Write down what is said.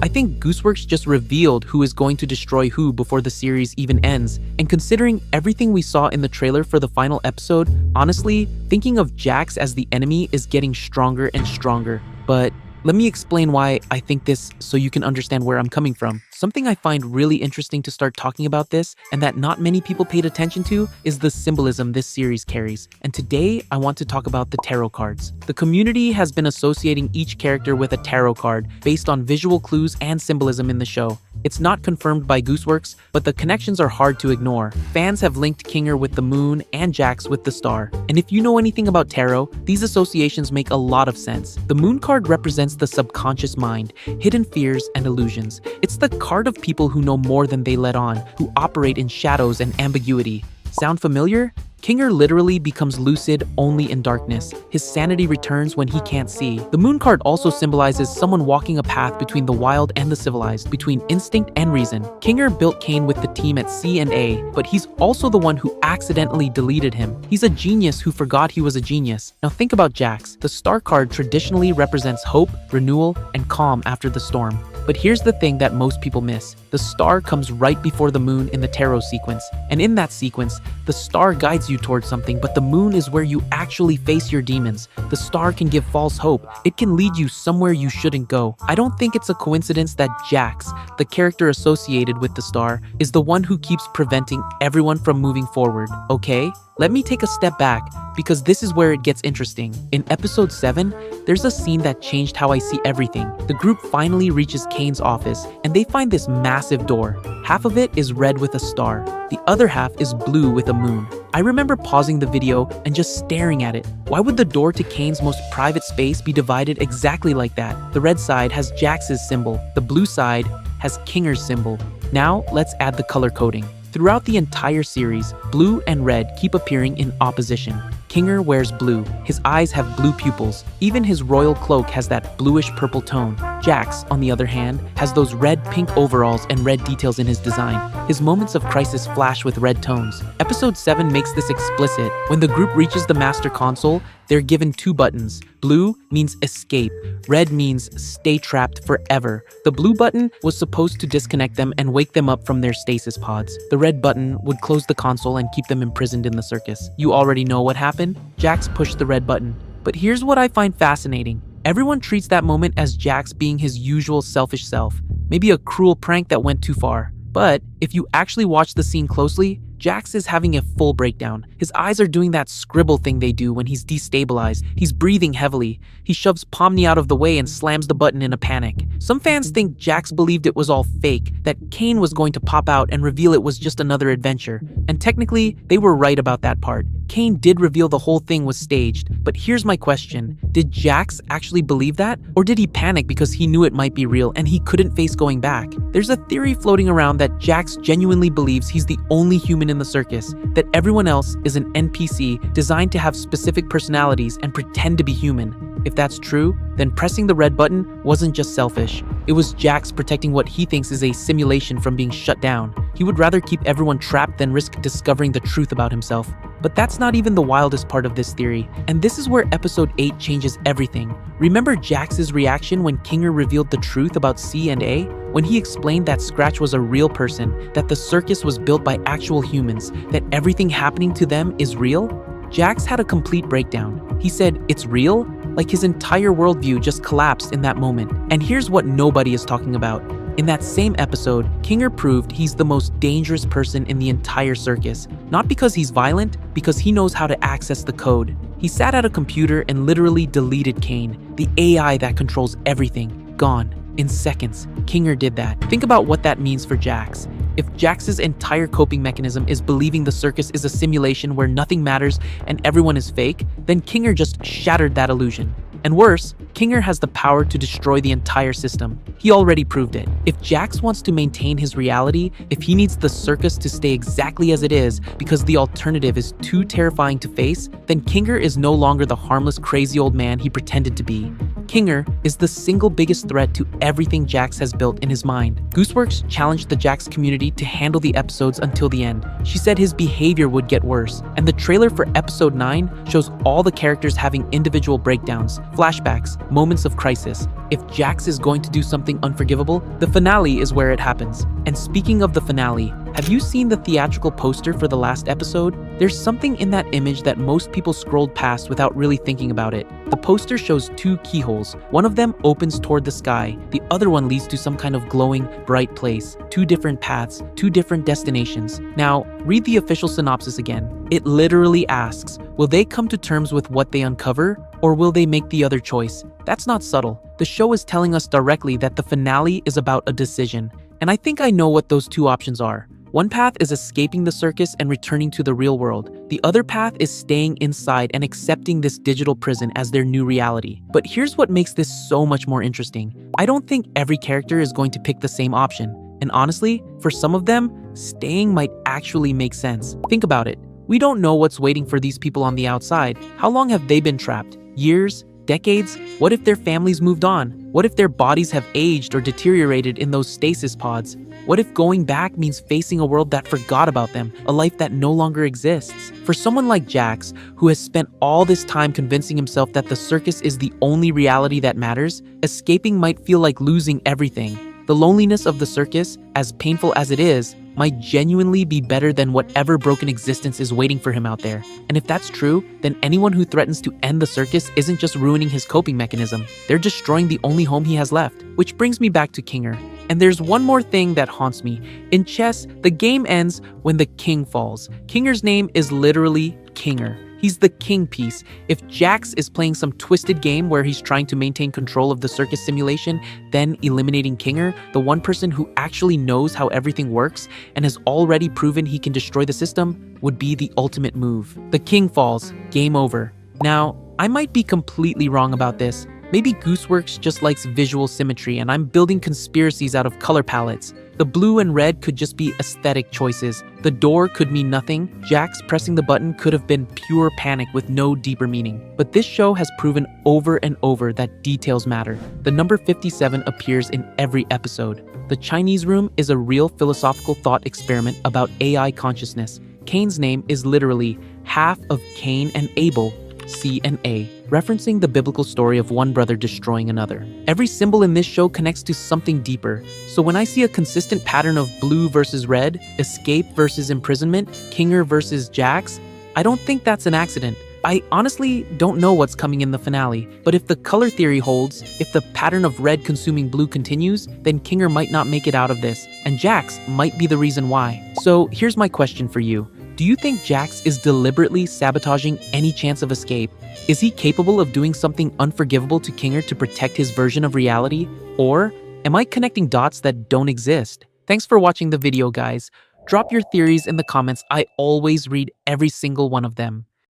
I think Gooseworks just revealed who is going to destroy who before the series even ends, and considering everything we saw in the trailer for the final episode, honestly, thinking of Jax as the enemy is getting stronger and stronger. But let me explain why I think this so you can understand where I'm coming from. Something I find really interesting to start talking about this, and that not many people paid attention to, is the symbolism this series carries. And today, I want to talk about the tarot cards. The community has been associating each character with a tarot card based on visual clues and symbolism in the show. It's not confirmed by Gooseworks, but the connections are hard to ignore. Fans have linked Kinger with the moon and Jax with the star. And if you know anything about tarot, these associations make a lot of sense. The moon card represents the subconscious mind, hidden fears and illusions. It's the card of people who know more than they let on, who operate in shadows and ambiguity. Sound familiar? Kinger literally becomes lucid only in darkness. His sanity returns when he can't see. The moon card also symbolizes someone walking a path between the wild and the civilized, between instinct and reason. Kinger built Caine with the team at C and A, but he's also the one who accidentally deleted him. He's a genius who forgot he was a genius. Now think about Jax. The star card traditionally represents hope, renewal, and calm after the storm. But here's the thing that most people miss. The star comes right before the moon in the tarot sequence. And in that sequence, the star guides you towards something, but the moon is where you actually face your demons. The star can give false hope. It can lead you somewhere you shouldn't go. I don't think it's a coincidence that Jax, the character associated with the star, is the one who keeps preventing everyone from moving forward, okay? Let me take a step back, because this is where it gets interesting. In episode 7, there's a scene that changed how I see everything. The group finally reaches Caine's office, and they find this massive door. Half of it is red with a star. The other half is blue with a moon. I remember pausing the video and just staring at it. Why would the door to Caine's most private space be divided exactly like that? The red side has Jax's symbol. The blue side has Kinger's symbol. Now, let's add the color coding. Throughout the entire series, blue and red keep appearing in opposition. Kinger wears blue. His eyes have blue pupils. Even his royal cloak has that bluish-purple tone. Jax, on the other hand, has those red-pink overalls and red details in his design. His moments of crisis flash with red tones. Episode 7 makes this explicit. When the group reaches the master console, they're given 2 buttons. Blue means escape. Red means stay trapped forever. The blue button was supposed to disconnect them and wake them up from their stasis pods. The red button would close the console and keep them imprisoned in the circus. You already know what happened. Jax pushed the red button. But here's what I find fascinating. Everyone treats that moment as Jax being his usual selfish self. Maybe a cruel prank that went too far. But if you actually watch the scene closely, Jax is having a full breakdown. His eyes are doing that scribble thing they do when he's destabilized. He's breathing heavily. He shoves Pomni out of the way and slams the button in a panic. Some fans think Jax believed it was all fake, that Caine was going to pop out and reveal it was just another adventure. And technically, they were right about that part. Caine did reveal the whole thing was staged. But here's my question. Did Jax actually believe that? Or did he panic because he knew it might be real and he couldn't face going back? There's a theory floating around that Jax genuinely believes he's the only human in the circus, that everyone else is an NPC designed to have specific personalities and pretend to be human. If that's true, then pressing the red button wasn't just selfish. It was Jax protecting what he thinks is a simulation from being shut down. He would rather keep everyone trapped than risk discovering the truth about himself. But that's not even the wildest part of this theory, and this is where episode 8 changes everything. Remember Jax's reaction when Kinger revealed the truth about C and A? When he explained that Scratch was a real person, that the circus was built by actual humans, that everything happening to them is real? Jax had a complete breakdown. He said, "It's real?" Like his entire worldview just collapsed in that moment. And here's what nobody is talking about. In that same episode, Kinger proved he's the most dangerous person in the entire circus. Not because he's violent, because he knows how to access the code. He sat at a computer and literally deleted Caine, the AI that controls everything. Gone. In seconds. Kinger did that. Think about what that means for Jax. If Jax's entire coping mechanism is believing the circus is a simulation where nothing matters and everyone is fake, then Kinger just shattered that illusion. And worse, Kinger has the power to destroy the entire system. He already proved it. If Jax wants to maintain his reality, if he needs the circus to stay exactly as it is because the alternative is too terrifying to face, then Kinger is no longer the harmless, crazy old man he pretended to be. Kinger is the single biggest threat to everything Jax has built in his mind. Gooseworks challenged the Jax community to handle the episodes until the end. She said his behavior would get worse, and the trailer for episode 9 shows all the characters having individual breakdowns, flashbacks, moments of crisis. If Jax is going to do something unforgivable, the finale is where it happens. And speaking of the finale, have you seen the theatrical poster for the last episode? There's something in that image that most people scrolled past without really thinking about it. The poster shows two keyholes. One of them opens toward the sky. The other one leads to some kind of glowing, bright place. Two different paths, two different destinations. Now, read the official synopsis again. It literally asks, will they come to terms with what they uncover, or will they make the other choice? That's not subtle. The show is telling us directly that the finale is about a decision. And I think I know what those two options are. One path is escaping the circus and returning to the real world. The other path is staying inside and accepting this digital prison as their new reality. But here's what makes this so much more interesting. I don't think every character is going to pick the same option. And honestly, for some of them, staying might actually make sense. Think about it. We don't know what's waiting for these people on the outside. How long have they been trapped? Years? Decades? What if their families moved on? What if their bodies have aged or deteriorated in those stasis pods? What if going back means facing a world that forgot about them, a life that no longer exists? For someone like Jax, who has spent all this time convincing himself that the circus is the only reality that matters, escaping might feel like losing everything. The loneliness of the circus, as painful as it is, might genuinely be better than whatever broken existence is waiting for him out there. And if that's true, then anyone who threatens to end the circus isn't just ruining his coping mechanism, they're destroying the only home he has left. Which brings me back to Kinger. And there's one more thing that haunts me. In chess, the game ends when the king falls. Kinger's name is literally Kinger. He's the king piece. If Jax is playing some twisted game where he's trying to maintain control of the circus simulation, then eliminating Kinger, the one person who actually knows how everything works and has already proven he can destroy the system, would be the ultimate move. The king falls, game over. Now, I might be completely wrong about this. Maybe Gooseworks just likes visual symmetry and I'm building conspiracies out of color palettes. The blue and red could just be aesthetic choices. The door could mean nothing. Jax pressing the button could have been pure panic with no deeper meaning. But this show has proven over and over that details matter. The number 57 appears in every episode. The Chinese Room is a real philosophical thought experiment about AI consciousness. Caine's name is literally half of Cain and Abel, C and A, referencing the biblical story of one brother destroying another. Every symbol in this show connects to something deeper. So when I see a consistent pattern of blue versus red, escape versus imprisonment, Kinger versus Jax, I don't think that's an accident. I honestly don't know what's coming in the finale, but if the color theory holds, if the pattern of red consuming blue continues, then Kinger might not make it out of this, and Jax might be the reason why. So here's my question for you. Do you think Jax is deliberately sabotaging any chance of escape? Is he capable of doing something unforgivable to Kinger to protect his version of reality? Or am I connecting dots that don't exist? Thanks for watching the video, guys. Drop your theories in the comments. I always read every single one of them.